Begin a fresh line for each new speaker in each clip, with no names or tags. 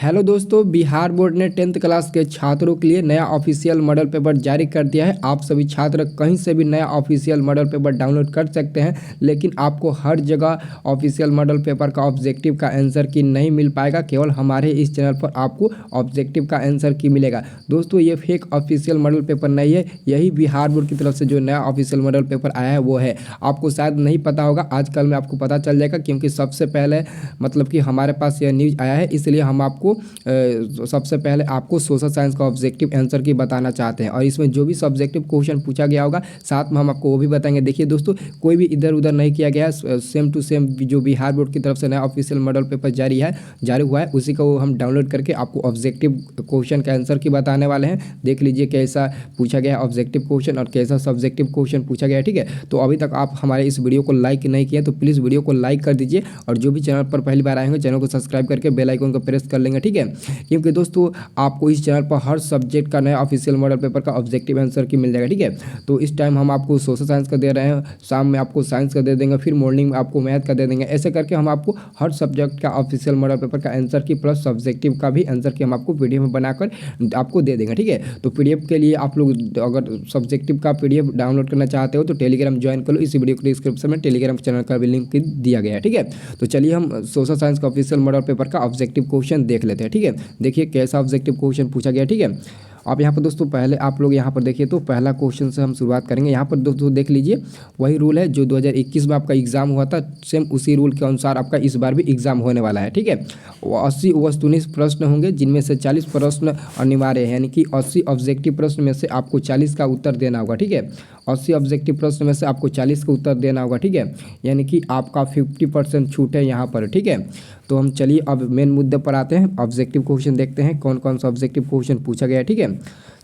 Hello दोस्तों, Bihar board ने 10th class के छात्रों के लिए नया ऑफिशियल मॉडल पेपर जारी कर दिया है। आप सभी छात्र कहीं से भी नया ऑफिशियल मॉडल पेपर डाउनलोड कर सकते हैं, लेकिन आपको हर जगह ऑफिशियल मॉडल पेपर का ऑब्जेक्टिव का आंसर की नहीं मिल पाएगा। केवल हमारे इस चैनल पर आपको ऑब्जेक्टिव का आंसर की मिलेगा। दोस्तों, ये फेक ऑफिशियल मॉडल पेपर नहीं है, यही बिहार बोर्ड की तरफ से जो नया ऑफिशियल मॉडल पेपर आया है वो है। आपको शायद नहीं पता होगा, आजकल में आपको पता चल जाएगा, क्योंकि सबसे पहले मतलब कि हमारे पास यह न्यूज़ आया है, इसलिए हम आपको सबसे पहले आपको सोशल साइंस का ऑब्जेक्टिव आंसर की बताना चाहते हैं। और इसमें जो भी सब्जेक्टिव क्वेश्चन पूछा गया होगा साथ में हम आपको वो भी बताएंगे। देखिए दोस्तों, कोई भी इधर उधर नहीं किया गया है, सेम टू सेम जो बिहार बोर्ड की तरफ से नया ऑफिशियल मॉडल पेपर जारी हुआ है उसी को हम डाउनलोड करके आपको ऑब्जेक्टिव क्वेश्चन का आंसर की बताने वाले हैं। देख लीजिए कैसा पूछा गया है ऑब्जेक्टिव क्वेश्चन और कैसा सब्जेक्टिव क्वेश्चन पूछा गया है। ठीक है, तो अभी तक आप हमारे इस वीडियो को लाइक नहीं किया तो प्लीज़ वीडियो को लाइक कर दीजिए, और जो भी चैनल पर पहली बार आए होंगे चैनल को सब्सक्राइब करके बेल आइकन को प्रेस कर लेंगे। ठीक है, क्योंकि दोस्तों आपको इस चैनल पर हर सब्जेक्ट का नया ऑफिशियल मॉडल पेपर का ऑब्जेक्टिव आंसर की मिल जाएगा। ठीक है, तो इस टाइम हम आपको सोशल साइंस का दे रहे हैं, शाम में आपको साइंस का दे देंगे, फिर मॉर्निंग में आपको मैथ का दे देंगे। ऐसे करके हम आपको हर सब्जेक्ट का ऑफिशियल मॉडल पेपर का आंसर की प्लस सब्जेक्टिव का भी आंसर की हम आपको पीडीएफ में बनाकर आपको दे देंगे। ठीक है, तो पीडीएफ के लिए आप लोग अगर सब्जेक्टिव का पीडीएफ डाउनलोड करना चाहते हो तो टेलीग्राम ज्वाइन कर लो। इस वीडियो के डिस्क्रिप्शन में टेलीग्राम चैनल का भी लिंक दिया गया है। ठीक है, तो चलिए हम सोशल साइंस का ऑफिशियल मॉडल पेपर का ऑब्जेक्टिव क्वेश्चन देख लेते हैं। ठीक है, देखिए कैसा ऑब्जेक्टिव क्वेश्चन पूछा गया। ठीक है, अब यहाँ पर दोस्तों पहले आप लोग यहाँ पर देखिए, तो पहला क्वेश्चन से हम शुरुआत करेंगे। यहाँ पर दोस्तों देख लीजिए, वही रूल है जो 2021 में आपका एग्जाम हुआ था, सेम उसी रूल के अनुसार आपका इस बार भी एग्जाम होने वाला है। ठीक है, 80 वस्तुनिष्ठ प्रश्न होंगे, जिनमें से 40 प्रश्न अनिवार्य है, यानी कि 80 ऑब्जेक्टिव प्रश्न में से आपको 40 का उत्तर देना होगा। ठीक है, 80 ऑब्जेक्टिव प्रश्न में से आपको 40 का उत्तर देना होगा। ठीक है, यानी कि आपका 50% छूट है यहाँ पर। ठीक है, तो हम चलिए अब मेन मुद्दे पर आते हैं, ऑब्जेक्टिव क्वेश्चन देखते हैं कौन कौन सा ऑब्जेक्टिव क्वेश्चन पूछा गया है। ठीक है,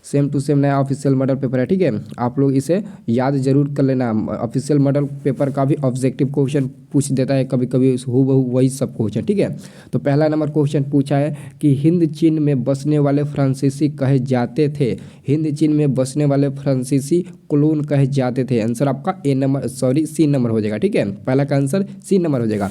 सेम टू सेम नया ऑफिशियल मॉडल पेपर है। ठीक है, आप लोग इसे याद जरूर कर लेना। ऑफिशियल मॉडल पेपर का भी ऑब्जेक्टिव क्वेश्चन पूछ देता है कभी कभी हूबहू वही सब क्वेश्चन। ठीक है, तो पहला नंबर क्वेश्चन पूछा है कि हिंद चीन में बसने वाले फ्रांसीसी कहे जाते थे। हिंद चीन में बसने वाले फ्रांसीसी क्लोन कहे जाते थे। आंसर आपका सी नंबर हो जाएगा। ठीक है, पहला का आंसर सी नंबर हो जाएगा।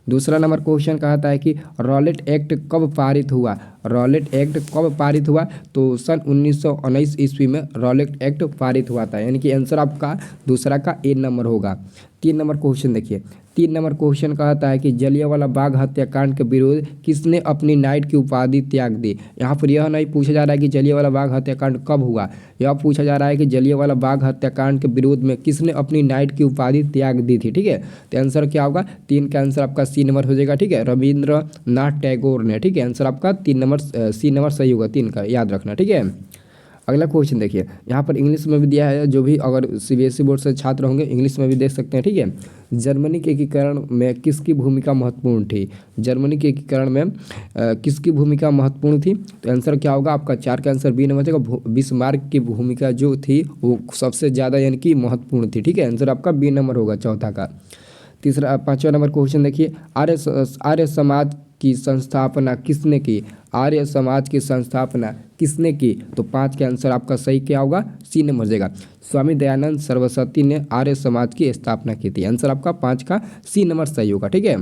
दूसरा नंबर क्वेश्चन कहता है कि रॉलेट एक्ट कब पारित हुआ। रॉलेट एक्ट कब पारित हुआ, तो सन 1919 ईस्वी में रॉलेट एक्ट पारित हुआ था, यानी कि आंसर आपका दूसरा का ए नंबर होगा। 3 नंबर क्वेश्चन देखिए, 3 नंबर क्वेश्चन कहता है कि जलियांवाला बाग हत्याकांड के विरोध किसने अपनी नाइट की उपाधि त्याग दी। यहाँ पर यह नहीं पूछा जा रहा है कि जलियांवाला बाग हत्याकांड कब हुआ, यह पूछा जा रहा है कि जलियांवाला बाग हत्याकांड के विरोध में किसने अपनी नाइट की उपाधि त्याग दी थी। ठीक है, तो आंसर क्या होगा, 3 का आंसर आपका सी नंबर हो जाएगा। ठीक है, रविंद्रनाथ टैगोर ने। ठीक है, आंसर आपका सी नंबर सही होगा, 3 का याद रखना। ठीक है, अगला क्वेश्चन देखिए, यहाँ पर इंग्लिश में भी दिया है, जो भी अगर सीबीएसई बोर्ड से छात्र होंगे इंग्लिश में भी देख सकते हैं। ठीक है, जर्मनी के एकीकरण में किसकी भूमिका महत्वपूर्ण थी। जर्मनी के एकीकरण में किसकी भूमिका महत्वपूर्ण थी, तो आंसर क्या होगा आपका 4 का आंसर बी नंबर जाएगा। बिस्मार्क की भूमिका जो थी वो सबसे ज़्यादा यानी कि महत्वपूर्ण थी। ठीक है, आंसर आपका बी नंबर होगा चौथा का। पाँचवा नंबर क्वेश्चन देखिए, आर्य समाज की संस्थापना किसने की। आर्य समाज की संस्थापना किसने की, तो 5 के आंसर आपका सही क्या होगा, सी नंबर हो जाएगा। स्वामी दयानंद सरस्वती ने आर्य समाज की स्थापना की थी। आंसर आपका 5 का सी नंबर सही होगा। ठीक है,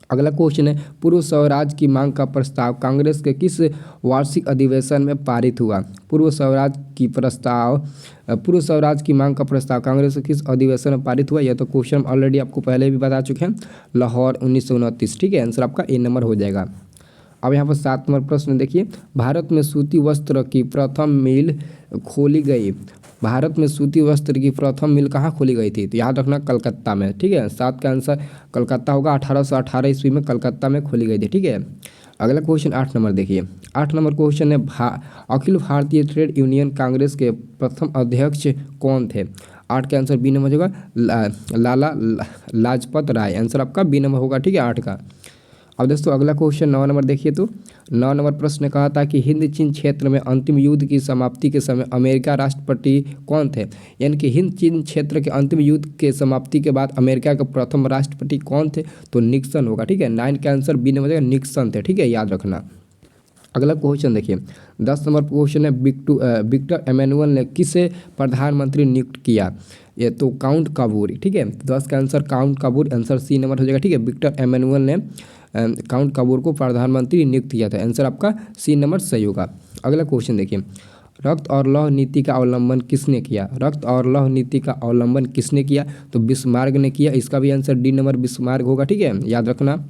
अगला क्वेश्चन है, पूर्व स्वराज की मांग का प्रस्ताव कांग्रेस के किस वार्षिक अधिवेशन में पारित हुआ। पूर्व स्वराज की मांग का प्रस्ताव कांग्रेस के किस अधिवेशन में पारित हुआ, यह तो क्वेश्चन ऑलरेडी आपको पहले भी बता चुके हैं, लाहौर 1929। ठीक है, आंसर आपका ए नंबर हो जाएगा। अब यहाँ पर 7 नंबर प्रश्न देखिए, भारत में सूती वस्त्र की प्रथम मिल खोली गई। भारत में सूती वस्त्र की प्रथम मिल कहाँ खोली गई थी, तो याद रखना कलकत्ता में। ठीक है, 7 का आंसर कलकत्ता होगा, 1818 ईस्वी में कलकत्ता में खोली गई थी। ठीक है, अगला क्वेश्चन 8 नंबर देखिए, 8 नंबर क्वेश्चन है अखिल भारतीय ट्रेड यूनियन कांग्रेस के प्रथम अध्यक्ष कौन थे। 8 का आंसर बी नंबर होगा, लाला लाजपत राय। आंसर आपका बी नंबर होगा। ठीक है, 8 का। अब दोस्तों अगला क्वेश्चन 9 नंबर देखिए, तो 9 नंबर प्रश्न कहा था कि हिंद चीन क्षेत्र में अंतिम युद्ध की समाप्ति के समय अमेरिका राष्ट्रपति कौन थे। यानी कि हिंद चीन क्षेत्र के अंतिम युद्ध के समाप्ति के बाद अमेरिका के प्रथम राष्ट्रपति कौन थे, तो निक्सन होगा। ठीक है, 9 का आंसर बी नंबर निक्सन थे। ठीक है, याद रखना। अगला क्वेश्चन देखिए, 10 नंबर क्वेश्चन है, विक्टर एमेनुअल ने किसे प्रधानमंत्री नियुक्त किया। ये तो काउंट काबूर। ठीक है, 10 का answer count Cavour, answer C number हो जाएगा। ठीक है, विक्टर एमेनुअल ने काउंट कपूर को प्रधानमंत्री नियुक्त किया था। आंसर आपका सी नंबर सही होगा। अगला क्वेश्चन देखिए, रक्त और लौह नीति का अवलंबन किसने किया? रक्त और लौह नीति का अवलंबन किसने किया? तो बिस्मार्क ने किया। इसका भी आंसर डी नंबर बिस्मार्क होगा, ठीक है, याद रखना।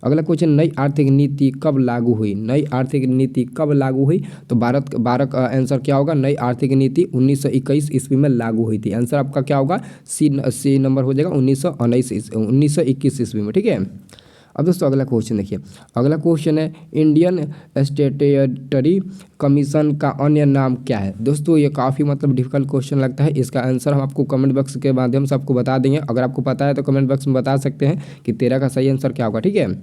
अगला क्वेश्चन, नई आर्थिक नीति कब लागू हुई? नई आर्थिक नीति कब लागू हुई? तो भारत का आंसर क्या होगा? नई आर्थिक नीति 1921 ईस्वी में लागू हुई थी। आंसर आपका क्या होगा? सी नंबर हो जाएगा 1921 ईस्वी में, ठीक है। अब दोस्तों अगला क्वेश्चन देखिए, अगला क्वेश्चन है इंडियन स्टैट्यूटरी कमीशन का अन्य नाम क्या है? दोस्तों ये काफ़ी मतलब डिफिकल्ट क्वेश्चन लगता है। इसका आंसर हम आपको कमेंट बॉक्स के माध्यम से आपको बता देंगे। अगर आपको पता है तो कमेंट बॉक्स में बता सकते हैं कि 13 का सही आंसर क्या होगा, ठीक है।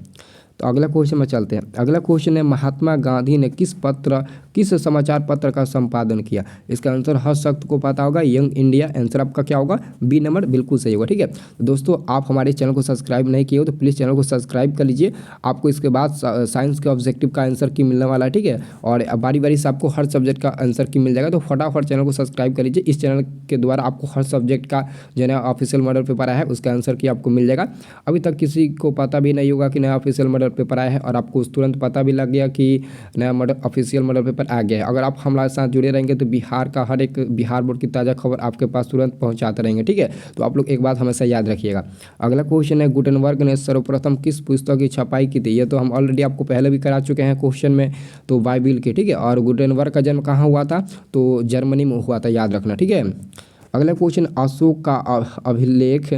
तो अगला क्वेश्चन में चलते हैं। अगला क्वेश्चन है महात्मा गांधी ने किस समाचार पत्र का संपादन किया? इसका आंसर हर शख्स को पता होगा, यंग इंडिया। आंसर आपका क्या होगा? बी नंबर बिल्कुल सही होगा, ठीक है। तो दोस्तों आप हमारे चैनल को सब्सक्राइब नहीं किए हो तो प्लीज़ चैनल को सब्सक्राइब कर लीजिए। आपको इसके बाद साइंस के ऑब्जेक्टिव का आंसर की मिलने वाला है, ठीक है, और बारी बारी से आपको हर सब्जेक्ट का आंसर की मिल जाएगा। तो फटाफट चैनल को सब्सक्राइब कर लीजिए। इस चैनल के द्वारा आपको हर सब्जेक्ट का जो नया ऑफिशियल मॉडल पेपर आया है उसका आंसर की आपको मिल जाएगा। अभी तक किसी को पता भी नहीं होगा कि नया ऑफिशियल मॉडल पेपर आया है और आपको तुरंत पता भी लग गया कि नया मॉडल ऑफिशियल मॉडल पेपर आ गया है। अगर आप हमारे साथ जुड़े रहेंगे तो बिहार का हर एक बिहार बोर्ड की ताज़ा खबर आपके पास तुरंत पहुंचाते रहेंगे, ठीक है। तो आप लोग एक बात हमेशा याद रखिएगा। अगला क्वेश्चन है गुटेनबर्ग ने सर्वप्रथम किस पुस्तक की छपाई की थी? ये तो हम ऑलरेडी आपको पहले भी करा चुके हैं क्वेश्चन में, तो बाइबिल की, ठीक है। और गुटेनबर्ग का जन्म कहाँ हुआ था? तो जर्मनी में हुआ था, याद रखना, ठीक है। अगला क्वेश्चन, अशोक का अभिलेख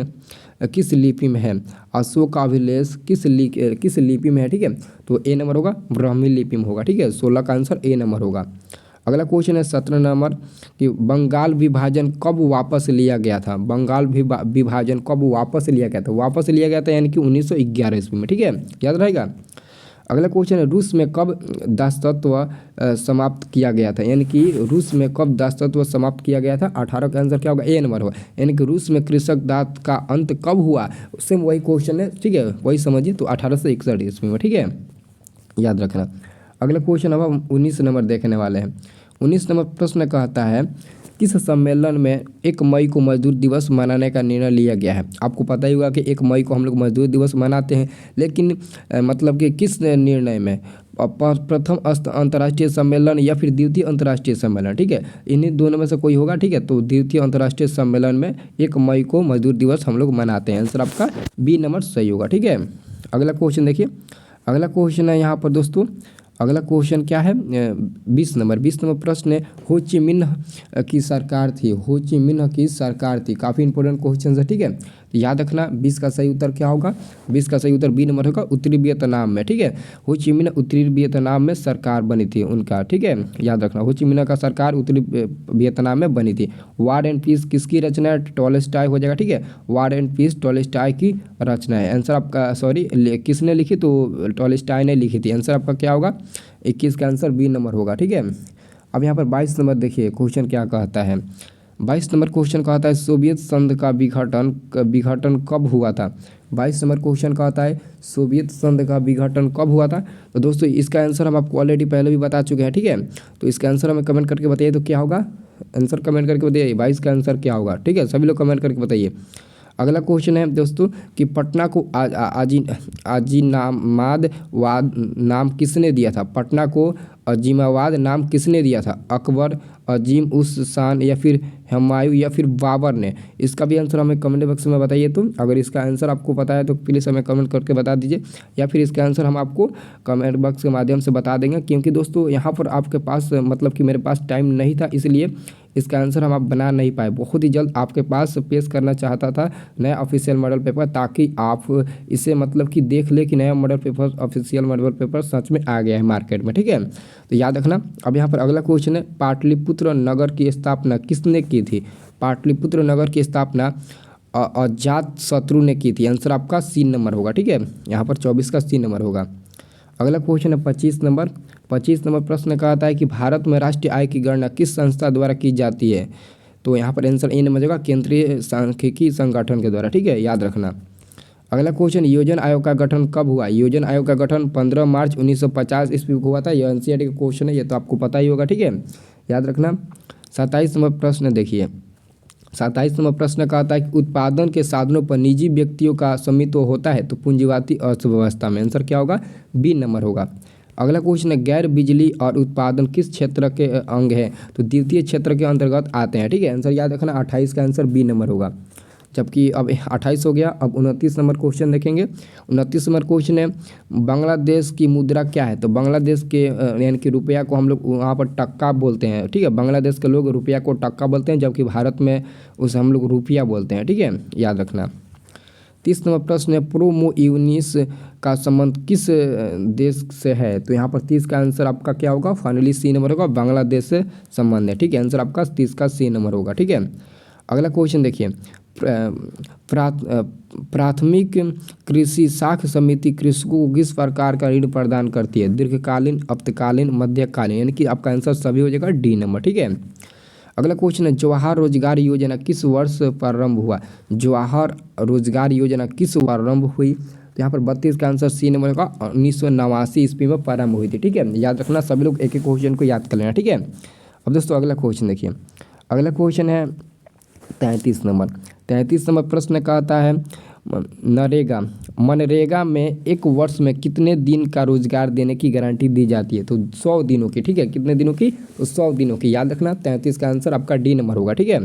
किस लिपि में है? अशोक का अभिलेख किस लिपि में है, ठीक है। तो ए नंबर होगा, ब्राह्मी लिपि में होगा, ठीक है। 16 का आंसर ए नंबर होगा। अगला क्वेश्चन है 17 नंबर कि बंगाल विभाजन कब वापस लिया गया था? बंगाल विभाजन कब वापस लिया गया था? वापस लिया गया था यानी कि 1911 ईस्वी में, ठीक है, याद रहेगा। अगला क्वेश्चन है रूस में कब दासत्व समाप्त किया गया था? यानी कि रूस में कब दासत्व समाप्त किया गया था? 18 का आंसर क्या होगा? ए नंबर होगा। यानी कि रूस में कृषक दास का अंत कब हुआ? उससे वही क्वेश्चन है, ठीक है, वही समझिए। तो 1861 ईस्वी में, ठीक है, याद रखना। अगला क्वेश्चन अब हम 19 नंबर देखने वाले हैं। 19 नंबर प्रश्न कहता है किस सम्मेलन में 1 मई को मजदूर दिवस मनाने का निर्णय लिया गया है? आपको पता ही होगा कि 1 मई को हम लोग मजदूर दिवस मनाते हैं, लेकिन मतलब कि किस निर्णय में? प्रथम अंतर्राष्ट्रीय सम्मेलन या फिर द्वितीय अंतर्राष्ट्रीय सम्मेलन, ठीक है, इन्हीं दोनों में से कोई होगा, ठीक है। तो द्वितीय अंतर्राष्ट्रीय सम्मेलन में 1 मई को मजदूर दिवस हम लोग मनाते हैं। आंसर आपका बी नंबर सही होगा, ठीक है। अगला क्वेश्चन देखिए, अगला क्वेश्चन है यहाँ पर दोस्तों, अगला क्वेश्चन क्या है? 20 नंबर प्रश्न है हो ची मिन्ह की सरकार थी। हो ची मिन्ह की सरकार थी, काफ़ी इंपॉर्टेंट क्वेश्चन है, ठीक है। तो याद रखना 20 का सही उत्तर क्या होगा? 20 का सही उत्तर बी नंबर होगा, उत्तरी वियतनाम में, ठीक है। हो ची मिन्ह उत्तरी वियतनाम में सरकार बनी थी उनका, ठीक है, याद रखना। हो ची मिन्ह का सरकार उत्तरी वियतनाम में बनी थी। वार एंड पीस किसकी रचना है? टॉलस्टॉय हो जाएगा, ठीक है। वार एंड पीस टॉलस्टॉय की रचना है। आंसर आपका किसने लिखी? तो टॉलस्टॉय ने लिखी थी। आंसर आपका क्या होगा? 21 का आंसर बी नंबर होगा, ठीक है। अब यहाँ पर 22 नंबर देखिए क्वेश्चन क्या कहता है। 22 नंबर क्वेश्चन कहता है सोवियत संघ का विघटन कब हुआ था? 22 नंबर क्वेश्चन कहता है सोवियत संघ का विघटन कब हुआ था? तो दोस्तों इसका आंसर हम आपको ऑलरेडी पहले भी बता चुके हैं, ठीक है। तो इसका आंसर हमें कमेंट करके बताइए तो क्या होगा? आंसर कमेंट करके बताइए 22 का आंसर क्या होगा, ठीक है, सभी लोग कमेंट करके बताइए। अगला क्वेश्चन है दोस्तों कि पटना को अजीमाबाद नाम किसने दिया था? पटना को अजीमाबाद नाम किसने दिया था? अकबर, अजीम उस शान या फिर हुमायूं या फिर बाबर ने? इसका भी आंसर हमें कमेंट बॉक्स में बताइए। तो अगर इसका आंसर आपको पता है तो प्लीज़ हमें कमेंट करके बता दीजिए, या फिर इसका आंसर हम आपको कमेंट बॉक्स के माध्यम से बता देंगे। क्योंकि दोस्तों यहाँ पर आपके पास मतलब कि मेरे पास टाइम नहीं था, इसलिए इसका आंसर हम आप बना नहीं पाए। बहुत ही जल्द आपके पास पेश करना चाहता था नया ऑफिशियल मॉडल पेपर, ताकि आप इसे मतलब कि देख ले कि नया model paper official model paper सच में आ गया है मार्केट में, ठीक है। तो याद रखना। अब यहाँ पर अगला क्वेश्चन है पाटलिपुत्र नगर की स्थापना किसने की थी? पाटलिपुत्र नगर की स्थापना अजात शत्रु ने की थी। आंसर आपका सी नंबर होगा, ठीक है, यहाँ पर 24 का सी नंबर होगा। अगला क्वेश्चन है 25 नंबर प्रश्न कहता है कि भारत में राष्ट्रीय आय की गणना किस संस्था द्वारा की जाती है? तो यहाँ पर आंसर ए नंबर होगा, केंद्रीय सांख्यिकी संगठन के द्वारा, ठीक है, याद रखना। अगला क्वेश्चन योजना आयोग का गठन कब हुआ? योजना आयोग का गठन 15 मार्च 1950 ईस्वी को हुआ था। यह एनसीईआरटी का क्वेश्चन है, ये तो आपको पता ही होगा, ठीक है, याद रखना। 27 नंबर प्रश्न देखिए, 27 नंबर प्रश्न का आता है कि उत्पादन के साधनों पर निजी व्यक्तियों का स्वामित्व होता है तो पूंजीवादी अर्थव्यवस्था में। आंसर क्या होगा? बी नंबर होगा। अगला क्वेश्चन है गैर बिजली और उत्पादन किस क्षेत्र के अंग है? तो द्वितीय क्षेत्र के अंतर्गत आते हैं। ठीक है, आंसर याद रखना 28 का आंसर बी नंबर होगा। जबकि अब 28 हो गया। अब 29 नंबर क्वेश्चन देखेंगे। 29 नंबर क्वेश्चन है बांग्लादेश की मुद्रा क्या है? तो बांग्लादेश के यानी कि रुपया को हम लोग वहाँ पर टक्का बोलते हैं। ठीक है, बांग्लादेश के लोग रुपया को टक्का बोलते हैं, जबकि भारत में उसे हम लोग रुपया बोलते हैं। ठीक है, याद रखना। 30 नंबर प्रश्न है प्रोमो यूनिस का संबंध किस देश से है? तो यहाँ पर 30 का आंसर आपका क्या होगा? फाइनली सी नंबर होगा, बांग्लादेश से संबंध है। ठीक है, आंसर आपका 30 का सी नंबर होगा। ठीक है, अगला क्वेश्चन देखिए प्राथमिक कृषि साख समिति कृषकों को किस प्रकार का ऋण प्रदान करती है? दीर्घकालीन, अल्पकालीन, मध्यकालीन, यानी कि आपका आंसर सभी हो जाएगा डी नंबर। ठीक है, अगला क्वेश्चन है जवाहर रोजगार योजना किस वर्ष प्रारंभ हुआ? जवाहर रोजगार योजना किस प्रारंभ हुई? तो यहाँ पर 32 का आंसर सी नंबर होगा। 1989 ईस्वी में प्रारंभ हुई थी। ठीक है, याद रखना, सभी लोग एक एक क्वेश्चन को याद कर लेना। ठीक है, अब दोस्तों अगला क्वेश्चन देखिए। अगला क्वेश्चन है 33 नंबर। 33 नंबर प्रश्न का आता है मनरेगा में एक वर्ष में कितने दिन का रोजगार देने की गारंटी दी जाती है? तो 100 दिनों की। ठीक है, कितने दिनों की? तो 100 दिनों की। याद रखना 33 का आंसर आपका डी नंबर होगा। ठीक है,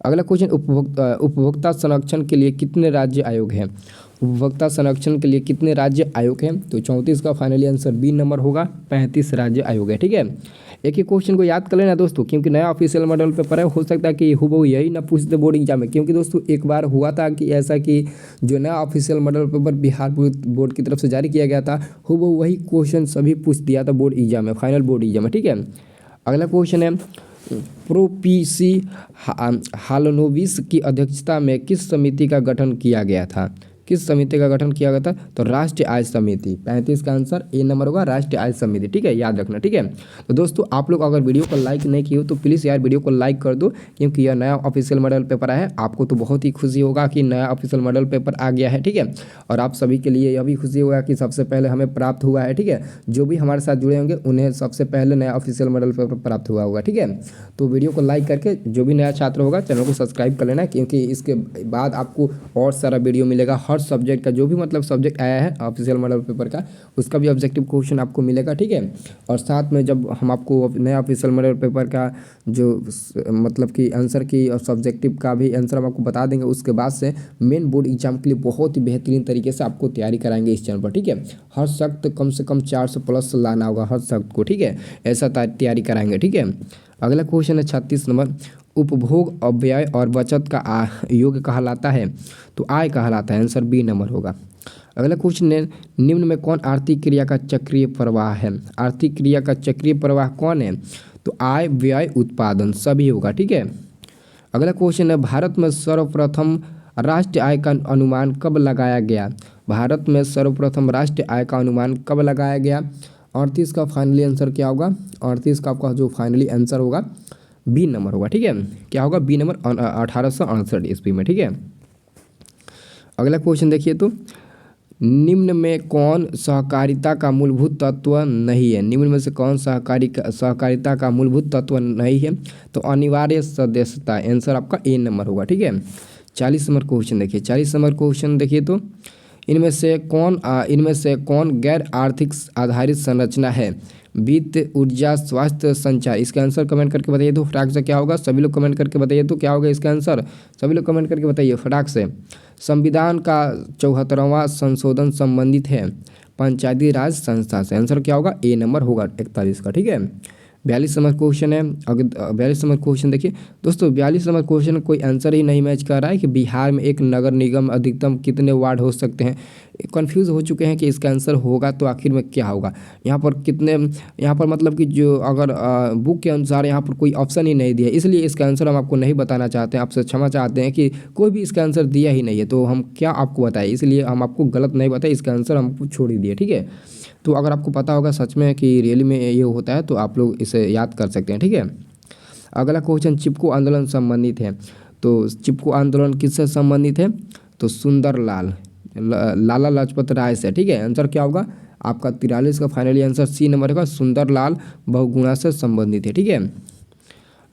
अगला क्वेश्चन उपभोक्ता संरक्षण के लिए कितने राज्य आयोग हैं? उपभोक्ता संरक्षण के लिए कितने राज्य आयोग हैं? तो 34 का फाइनली आंसर बी नंबर होगा, 35 राज्य आयोग है। ठीक है, एक ही क्वेश्चन को याद कर लेना दोस्तों, क्योंकि नया ऑफिशियल मॉडल पेपर है, हो सकता है कि हूबहू यही ना पूछ दे बोर्ड एग्जाम में। क्योंकि दोस्तों एक बार हुआ था कि ऐसा कि जो नया official model paper Bihar board की तरफ से जारी किया गया था, हूबहू वही क्वेश्चन सभी पूछ दिया था बोर्ड एग्जाम में, फाइनल बोर्ड एग्जाम में। ठीक है, अगला क्वेश्चन है प्रोपीसी हालनोविस की अध्यक्षता में किस समिति का गठन किया गया था? किस समिति का गठन किया गया था? तो राष्ट्रीय आय समिति। 35 का आंसर ए नंबर होगा, राष्ट्रीय आय समिति। ठीक है, याद रखना। ठीक है, तो दोस्तों आप लोग अगर वीडियो को लाइक नहीं किए हो तो प्लीज़ यार वीडियो को लाइक कर दो, क्योंकि यह नया ऑफिशियल मॉडल पेपर है। आपको तो बहुत ही खुशी होगा कि नया ऑफिशियल मॉडल पेपर आ गया है। ठीक है, और आप सभी के लिए यह भी खुशी होगा कि सबसे पहले हमें प्राप्त हुआ है। ठीक है, जो भी हमारे साथ जुड़े होंगे उन्हें सबसे पहले नया ऑफिशियल मॉडल पेपर प्राप्त हुआ होगा। ठीक है, तो वीडियो को लाइक करके जो भी नया छात्र होगा चैनल को सब्सक्राइब कर लेना, क्योंकि इसके बाद आपको और सारा वीडियो मिलेगा। हर सब्जेक्ट का जो भी मतलब सब्जेक्ट आया है ऑफिशियल मॉडल पेपर का, उसका भी ऑब्जेक्टिव क्वेश्चन आपको मिलेगा। ठीक है, और साथ में जब हम आपको नया ऑफिशियल मॉडल पेपर का जो मतलब कि आंसर की और सब्जेक्टिव का भी आंसर हम आपको बता देंगे, उसके बाद से मेन बोर्ड एग्जाम के लिए बहुत ही बेहतरीन तरीके से आपको तैयारी कराएंगे इस चैनल पर। ठीक है, हर सख्त कम से कम 400 प्लस लाना होगा हर सख्त को। ठीक है, ऐसा तैयारी कराएंगे। ठीक है, अगला क्वेश्चन है 36 नंबर उपभोग अव्यय और बचत का योग कहलाता है? तो आय कहलाता है, आंसर बी नंबर होगा। अगला क्वेश्चन है निम्न में कौन आर्थिक क्रिया का चक्रीय प्रवाह है? आर्थिक क्रिया का चक्रीय प्रवाह कौन है? तो आय, व्यय, उत्पादन सभी होगा। ठीक है, अगला क्वेश्चन है भारत में सर्वप्रथम राष्ट्रीय आय का अनुमान कब लगाया गया? भारत में सर्वप्रथम राष्ट्रीय आय का अनुमान कब लगाया गया? 38 का फाइनली आंसर क्या होगा? 38 का आपका जो फाइनली आंसर होगा बी नंबर होगा। ठीक है, क्या होगा? बी नंबर 1868 ईस्वी में। ठीक है, अगला क्वेश्चन देखिए तो निम्न में कौन सहकारिता का मूलभूत तत्व नहीं है? निम्न में से कौन सहकारिता का मूलभूत तत्व नहीं है? तो अनिवार्य सदस्यता, आंसर आपका ए नंबर होगा। ठीक है, 40 नंबर क्वेश्चन देखिए। 40 नंबर क्वेश्चन देखिए तो इनमें से कौन गैर आर्थिक आधारित संरचना है? वित्त, ऊर्जा, स्वास्थ्य, संचार। इसका आंसर कमेंट करके बताइए तो फटाक से क्या होगा? सभी लोग कमेंट करके बताइए तो क्या होगा इसका आंसर? सभी लोग कमेंट करके बताइए फटाक से। संविधान का 74वां संशोधन संबंधित है पंचायती राज संस्था से, आंसर क्या होगा? ए नंबर होगा 41 का। ठीक है, 42 नंबर क्वेश्चन है। अगर 42 नंबर क्वेश्चन देखिए दोस्तों, 42 नंबर क्वेश्चन कोई आंसर ही नहीं मैच कर रहा है कि बिहार में एक नगर निगम अधिकतम कितने वार्ड हो सकते हैं। कन्फ्यूज़ हो चुके हैं कि इसका आंसर होगा तो आखिर में क्या होगा। यहाँ पर मतलब कि जो अगर बुक के अनुसार यहाँ पर कोई ऑप्शन ही नहीं दिया, इसलिए इसका आंसर हम आपको नहीं बताना चाहते हैं। आपसे क्षमा चाहते हैं कि कोई भी इसका आंसर दिया ही नहीं है, तो हम क्या आपको बताएं, इसलिए हम आपको गलत नहीं बताए, इसका आंसर हम आपको छोड़ ही दिए। ठीक है, तो अगर आपको पता होगा सच में कि रियली में ये होता है तो आप लोग इसे याद कर सकते हैं। ठीक है, अगला क्वेश्चन चिपको आंदोलन संबंधित है। तो चिपको आंदोलन किससे संबंधित है? तो सुंदरलाल लाला लाजपत राय से। ठीक है, आंसर क्या होगा आपका? 43 का फाइनली आंसर सी नंबर होगा, सुंदरलाल बहुगुणा से संबंधित है। ठीक है,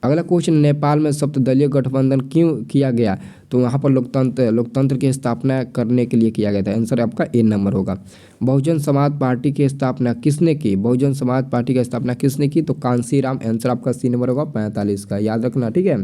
अगला क्वेश्चन, नेपाल में सप्तदलीय गठबंधन क्यों किया गया? तो यहाँ पर लोकतंत्र की स्थापना करने के लिए किया गया था। आंसर आपका ए नंबर होगा। बहुजन समाज पार्टी की स्थापना किसने की? बहुजन समाज पार्टी की स्थापना किसने की? तो कांसीराम। आंसर आपका सी नंबर होगा 45 का, याद रखना, ठीक है।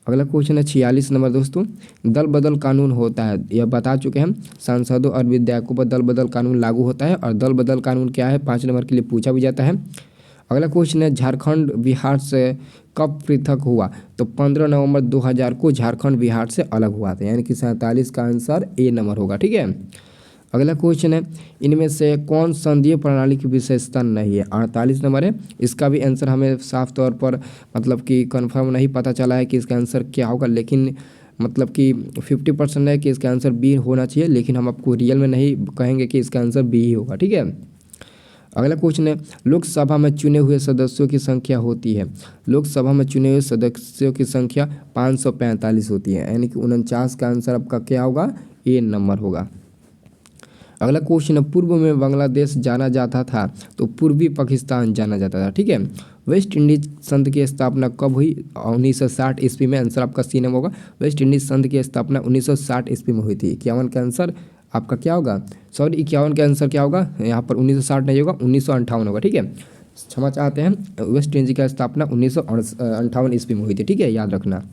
अगला क्वेश्चन है 46 नंबर दोस्तों, दल बदल कानून होता है, यह बता चुके हैं। सांसदों और विधायकों पर दल बदल कानून लागू होता है। और दल बदल कानून क्या है, 5 नंबर के लिए पूछा भी जाता है। अगला क्वेश्चन है, झारखंड बिहार से कब पृथक हुआ? तो 15 नवंबर 2000 को झारखंड बिहार से अलग हुआ था, यानी कि 47 का आंसर ए नंबर होगा, ठीक है। अगला क्वेश्चन है, इनमें से कौन संघीय प्रणाली की विशेषता नहीं है? 48 नंबर है। इसका भी आंसर हमें साफ तौर पर मतलब कि कंफर्म नहीं पता चला है कि इसका आंसर क्या होगा, लेकिन मतलब कि 50% है कि इसका आंसर बी होना चाहिए, लेकिन हम आपको रियल में नहीं कहेंगे कि इसका आंसर बी ही होगा, ठीक है। अगला क्वेश्चन है, लोकसभा में चुने हुए सदस्यों की संख्या होती है। लोकसभा में चुने हुए सदस्यों की संख्या 545 होती है, यानी कि 49 का आंसर आपका क्या होगा, ए नंबर होगा। अगला क्वेश्चन है, पूर्व में बांग्लादेश जाना जाता था तो पूर्वी पाकिस्तान जाना जाता था, ठीक है। वेस्ट इंडीज संघ की स्थापना कब हुई? 1960 ईस्वी में। आंसर आपका सी नंबर होगा। वेस्ट इंडीज संघ की स्थापना 1960 ईस्वी में हुई थी। 51 का आंसर आपका क्या होगा, सॉरी 51 का आंसर क्या होगा, यहाँ पर 1960 नहीं होगा, 1958 होगा, ठीक है। क्षमा चाहते हैं, वेस्ट इंडीज की स्थापना 1958 ईस्वी में हुई थी, ठीक है, याद रखना।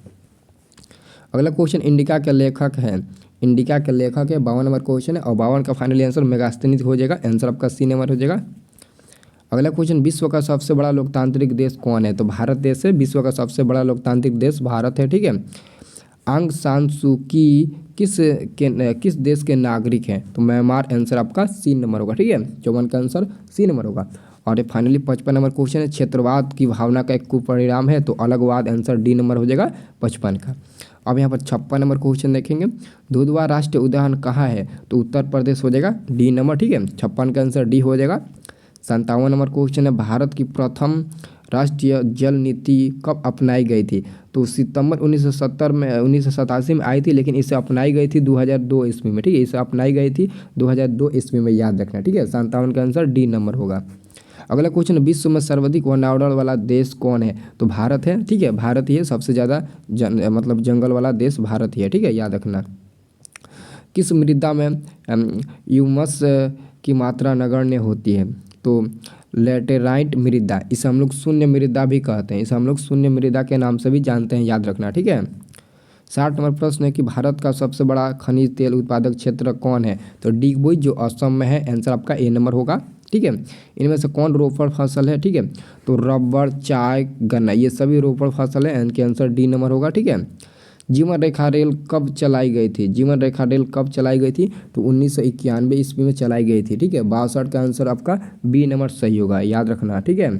अगला क्वेश्चन, इंडिका के लेखक हैं, इंडिका के लेखक है, 52 नंबर क्वेश्चन है। और 52 का फाइनल आंसर मेगास्थनीज हो जाएगा। आंसर आपका सी नंबर हो जाएगा। अगला क्वेश्चन, विश्व का सबसे बड़ा लोकतांत्रिक देश कौन है? तो भारत देश है। विश्व का सबसे बड़ा लोकतांत्रिक देश भारत है, ठीक है। आंग सान सू की किस देश के नागरिक हैं? तो म्यांमार। आंसर आपका सी नंबर होगा, ठीक है। 54 का आंसर सी नंबर होगा। और फाइनली 55 नंबर क्वेश्चन है, क्षेत्रवाद की भावना का एक कुपरिणाम है, तो अलगवाद। आंसर डी नंबर हो जाएगा 55 का। अब यहाँ पर 56 नंबर क्वेश्चन देखेंगे, दुधवा राष्ट्रीय उद्यान कहाँ है? तो उत्तर प्रदेश हो जाएगा, डी नंबर, ठीक है। 56 का आंसर डी हो जाएगा। 57 नंबर क्वेश्चन है, भारत की प्रथम राष्ट्रीय जल नीति कब अपनाई गई थी? तो सितंबर 1970 में 1987 में आई थी, लेकिन इसे अपनाई गई थी 2002 ईस्वी में, ठीक है। इसे अपनाई गई थी 2002 ईस्वी में, याद रखना, ठीक है। 57 का आंसर डी नंबर होगा। अगला क्वेश्चन, विश्व में सर्वाधिक वनावरण वाला देश कौन है? तो भारत है, ठीक है। भारत ही है सबसे ज़्यादा मतलब जंगल वाला देश, भारत ही है, ठीक है, याद रखना। किस मृदा में ह्यूमस की मात्रा नगण्य होती है? तो लेटेराइट मृदा, इसे हम लोग शून्य मृदा भी कहते हैं, इसे हम लोग शून्य मृदा के नाम से भी जानते हैं, याद रखना, ठीक है। 60 नंबर प्रश्न है कि भारत का सबसे बड़ा खनिज तेल उत्पादक क्षेत्र कौन है? तो डिगबोई, जो असम में है। आंसर आपका ए नंबर होगा, ठीक है। इनमें से कौन रोपड़ फसल है? ठीक है, तो रबर, चाय, गन्ना, ये सभी रोपड़ फसल है। इनके आंसर डी नंबर होगा, ठीक है। जीवन रेखा रेल कब चलाई गई थी? जीवन रेखा रेल कब चलाई गई थी? तो 1991 ईस्वी में चलाई गई थी, ठीक है। 62 का आंसर आपका बी नंबर सही होगा, याद रखना, ठीक है।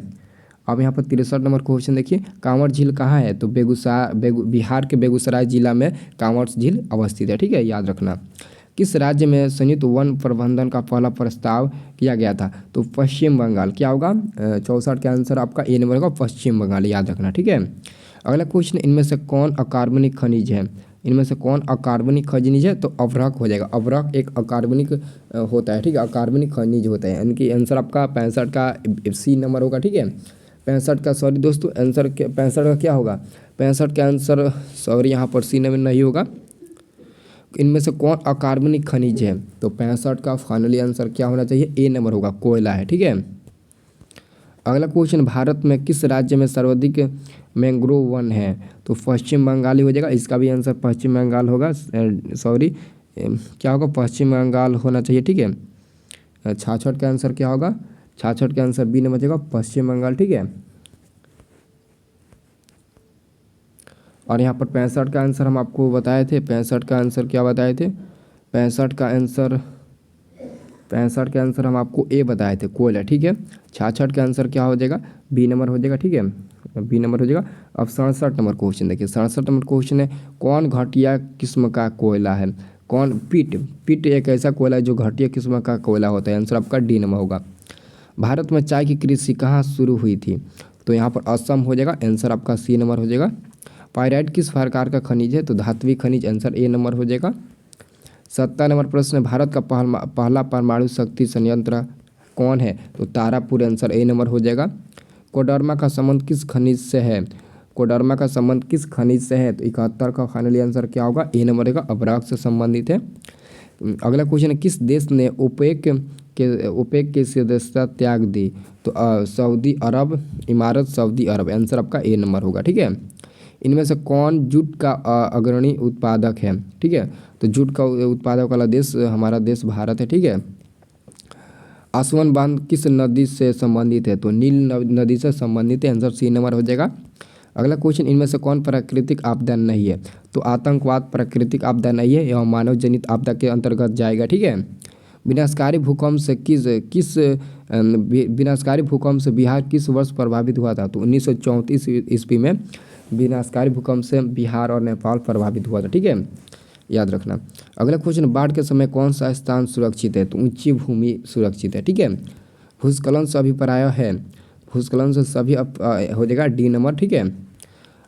अब यहाँ पर 63 नंबर क्वेश्चन देखिए, कांवर झील कहाँ है? तो बिहार के बेगूसराय जिला में कांवर झील अवस्थित है, ठीक है, याद रखना। किस राज्य में संयुक्त वन प्रबंधन का पहला प्रस्ताव किया गया था? तो पश्चिम बंगाल। क्या होगा? 64 का आंसर आपका ए नंबर होगा, पश्चिम बंगाल, याद रखना, ठीक है। अगला क्वेश्चन, इनमें से कौन अकार्बनिक खनिज है? इनमें से कौन अकार्बनिक खनिज है? तो अवरक हो जाएगा। अवरक एक अकार्बनिक होता है, ठीक है, अकार्बनिक खनिज होता है। इनकी आंसर आपका 65 का सी नंबर होगा, ठीक है। 65 का, सॉरी दोस्तों, आंसर 65 का क्या होगा? 65 का आंसर सॉरी यहाँ पर सी नंबर नहीं होगा। इनमें से कौन अकार्बनिक खनिज है? तो 65 का फाइनली आंसर क्या होना चाहिए? ए नंबर होगा, कोयला है, ठीक है। अगला क्वेश्चन, भारत में किस राज्य में सर्वाधिक मैंग्रोव वन है? तो पश्चिम बंगाल ही हो जाएगा। इसका भी आंसर पश्चिम बंगाल होगा, सॉरी क्या होगा? पश्चिम बंगाल होना चाहिए, ठीक है। 66 का आंसर क्या होगा? 66 का आंसर बी नंबर जाएगा, पश्चिम बंगाल, ठीक है। और यहाँ पर 65 का आंसर हम आपको बताए थे। 65 का आंसर क्या बताए थे? 65 का आंसर हम आपको ए बताए थे, कोयला, ठीक है। 66 का आंसर क्या हो जाएगा? बी नंबर हो जाएगा, ठीक है, बी नंबर हो जाएगा। अब 67 नंबर क्वेश्चन देखिए। 67 नंबर क्वेश्चन है, कौन घटिया किस्म का कोयला है? कौन? पीट एक ऐसा कोयला है जो घटिया किस्म का कोयला होता है। आंसर आपका डी नंबर होगा। भारत में चाय की कृषि कहाँ शुरू हुई थी? तो यहाँ पर असम हो जाएगा। आंसर आपका सी नंबर हो जाएगा। पायराइट किस प्रकार का खनिज है? तो धात्विक खनिज। आंसर ए नंबर हो जाएगा। 70 नंबर प्रश्न है, भारत का पहला परमाणु शक्ति संयंत्र कौन है? तो तारापुर। आंसर ए नंबर हो जाएगा। कोडरमा का संबंध किस खनिज से है? कोडरमा का संबंध किस खनिज से है? तो 71 का फाइनली आंसर क्या होगा? ए नंबर का अपराग से संबंधित है। अगला क्वेश्चन है, किस देश ने ओपेक की सदस्यता त्याग दी? तो सऊदी अरब, इमारत सऊदी अरब। आंसर आपका ए नंबर होगा। ठीक है। इनमें से कौन जूट का अग्रणी उत्पादक है? ठीक है, तो जूट का उत्पादक वाला देश हमारा देश भारत है। ठीक है। आसवन बांध किस नदी से संबंधित है? तो नील नदी से संबंधित है। आंसर सी नंबर हो जाएगा। अगला क्वेश्चन, इनमें से कौन प्राकृतिक आपदा नहीं है? तो आतंकवाद प्राकृतिक आपदा नहीं है, यह मानव जनित आपदा के अंतर्गत जाएगा। ठीक है। विनाशकारी भूकंप से विनाशकारी भूकंप से बिहार किस वर्ष प्रभावित हुआ था? तो 1934 ईस्वी में विनाशकारी भूकंप से बिहार और नेपाल प्रभावित हुआ था। ठीक है, याद रखना। अगला क्वेश्चन, बाढ़ के समय कौन सा स्थान सुरक्षित है? तो ऊंची भूमि सुरक्षित है। ठीक है। भूस्खलन से अभिप्राय है, भूस्खलन से सभी हो जाएगा डी नंबर। ठीक है।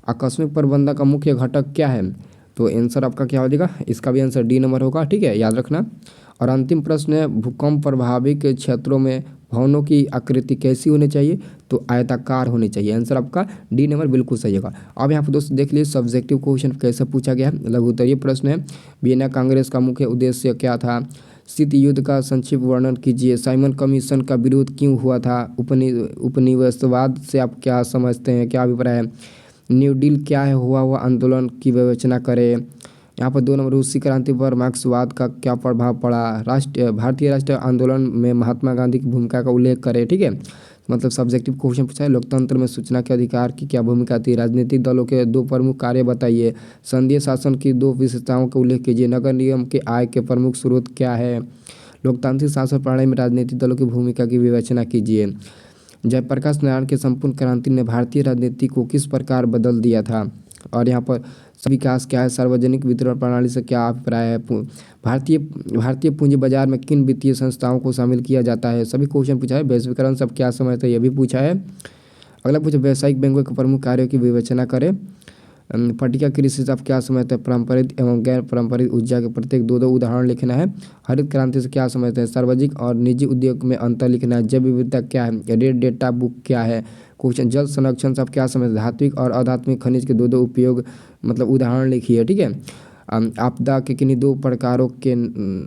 आकस्मिक प्रबंधन का मुख्य घटक क्या है? तो आंसर आपका क्या हो जाएगा? इसका भी आंसर डी नंबर होगा। ठीक है, याद रखना। और अंतिम प्रश्न है, भूकंप प्रभावित क्षेत्रों में भवनों की आकृति कैसी होनी चाहिए? तो आयताकार होनी चाहिए। आंसर आपका डी नंबर बिल्कुल सही होगा। अब यहाँ पर दोस्तों देख लीजिए सब्जेक्टिव क्वेश्चन कैसे पूछा गया है। लघु उत्तरीय प्रश्न है, वियना कांग्रेस का मुख्य उद्देश्य क्या था? शीत युद्ध का संक्षिप्त वर्णन कीजिए। साइमन कमीशन का विरोध क्यों हुआ था? उपनिवेशवाद से आप क्या समझते हैं, क्या अभिप्राय है? न्यू डील क्या है? हुआ आंदोलन की विवेचना करें। यहाँ पर 2 नंबर, रूसी क्रांति पर मार्क्सवाद का क्या प्रभाव पड़ा? भारतीय राष्ट्रीय आंदोलन में महात्मा गांधी की भूमिका का उल्लेख करें। ठीक है, मतलब सब्जेक्टिव क्वेश्चन पूछा है। लोकतंत्र में सूचना के अधिकार की क्या भूमिका थी? राजनीतिक दलों के 2 प्रमुख कार्य बताइए। संघीय शासन की 2 विशेषताओं का उल्लेख कीजिए। नगर निगम के आय के प्रमुख स्रोत क्या है? लोकतांत्रिक शासन प्रणाली में राजनीतिक दलों की भूमिका की विवेचना कीजिए। जयप्रकाश नारायण की संपूर्ण क्रांति ने भारतीय राजनीति को किस प्रकार बदल दिया था? और यहाँ पर विकास क्या है? सार्वजनिक वितरण प्रणाली से क्या अभिप्राय है? भारतीय पूंजी बाजार में किन वित्तीय संस्थाओं को शामिल किया जाता है? सभी क्वेश्चन पूछा है। वैश्वीकरण सब क्या समझते हैं? यह भी पूछा है। अगला पूछा, व्यावसायिक बैंकों के प्रमुख कार्यों की विवेचना करें। पट्टिका कृषि से आप क्या समझते हैं? पारंपरिक एवं गैर पारंपरिक ऊर्जा के प्रत्येक 2 उदाहरण लिखना है। हरित क्रांति से क्या समझते हैं? सार्वजनिक और निजी उद्योग में अंतर लिखना है। जैव विविधता क्या है? रेड डेटा बुक क्या है? क्वेश्चन, जल संरक्षण से आप क्या समझते हैं? धात्विक और अधात्विक खनिज के 2 उपयोग, मतलब उदाहरण लिखिए। ठीक है। आपदा के किन्हीं 2 प्रकारों के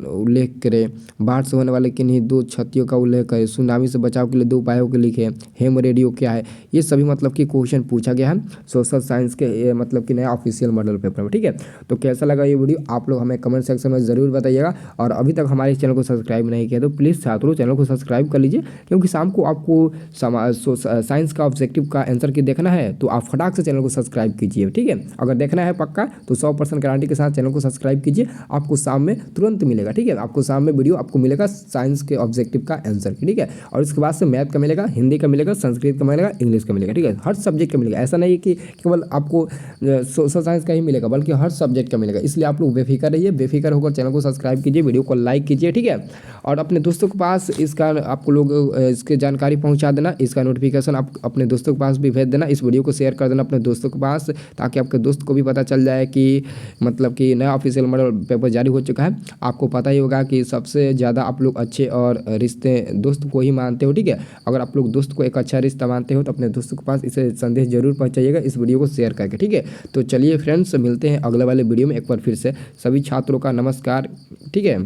उल्लेख करें। बाढ़ से होने वाले किन्हीं 2 क्षतियों का उल्लेख करें। सुनामी से बचाव के लिए 2 उपायों के लिखें। हेम रेडियो क्या है? ये सभी मतलब कि क्वेश्चन पूछा गया है सोशल साइंस के मतलब कि नया ऑफिशियल मॉडल पेपर में। ठीक है, तो कैसा लगा ये वीडियो आप लोग हमें कमेंट सेक्शन में ज़रूर बताइएगा। और अभी तक हमारे चैनल को सब्सक्राइब नहीं किया तो प्लीज़ छात्रों चैनल को सब्सक्राइब कर लीजिए, क्योंकि शाम को आपको साइंस का ऑब्जेक्टिव का आंसर की देखना है तो आप फटाक से चैनल को सब्सक्राइब कीजिए। ठीक है, अगर देखना है पक्का तो 100% गारंटी के साथ चैनल को सब्सक्राइब कीजिए। आपको शाम में तुरंत मिलेगा। ठीक है, आपको शाम में वीडियो आपको मिलेगा साइंस के ऑब्जेक्टिव का आंसर की। ठीक है, और इसके बाद से मैथ का मिलेगा, हिंदी का मिलेगा, संस्कृत का मिलेगा, इंग्लिश का मिलेगा। ठीक है, हर सब्जेक्ट का मिलेगा। ऐसा नहीं है कि केवल आपको सोशल साइंस का ही मिलेगा, बल्कि हर सब्जेक्ट का मिलेगा। इसलिए आप लोग बेफिक्र रहिए, बेफिक्र होकर चैनल को सब्सक्राइब कीजिए, वीडियो को लाइक कीजिए। ठीक है, और अपने दोस्तों के पास इसका आपको लोग इसके जानकारी पहुँचा देना, इसका नोटिफिकेशन आप अपने दोस्तों के पास भी भेज देना। इस वीडियो को शेयर कर देना अपने दोस्तों के पास, ताकि आपके दोस्त को भी पता चल जाए कि मतलब कि नया ऑफिशियल मॉडल पेपर जारी हो चुका है। आपको पता ही होगा कि सबसे ज़्यादा आप लोग अच्छे और रिश्ते दोस्त को ही मानते हो। ठीक है, अगर आप लोग दोस्त को एक अच्छा रिश्ता मानते हो तो अपने दोस्तों के पास इसे संदेश जरूर पहुंचाइएगा इस वीडियो को शेयर करके। ठीक है, तो चलिए फ्रेंड्स, मिलते हैं अगले वाले वीडियो में। एक बार फिर से सभी छात्रों का नमस्कार। ठीक है।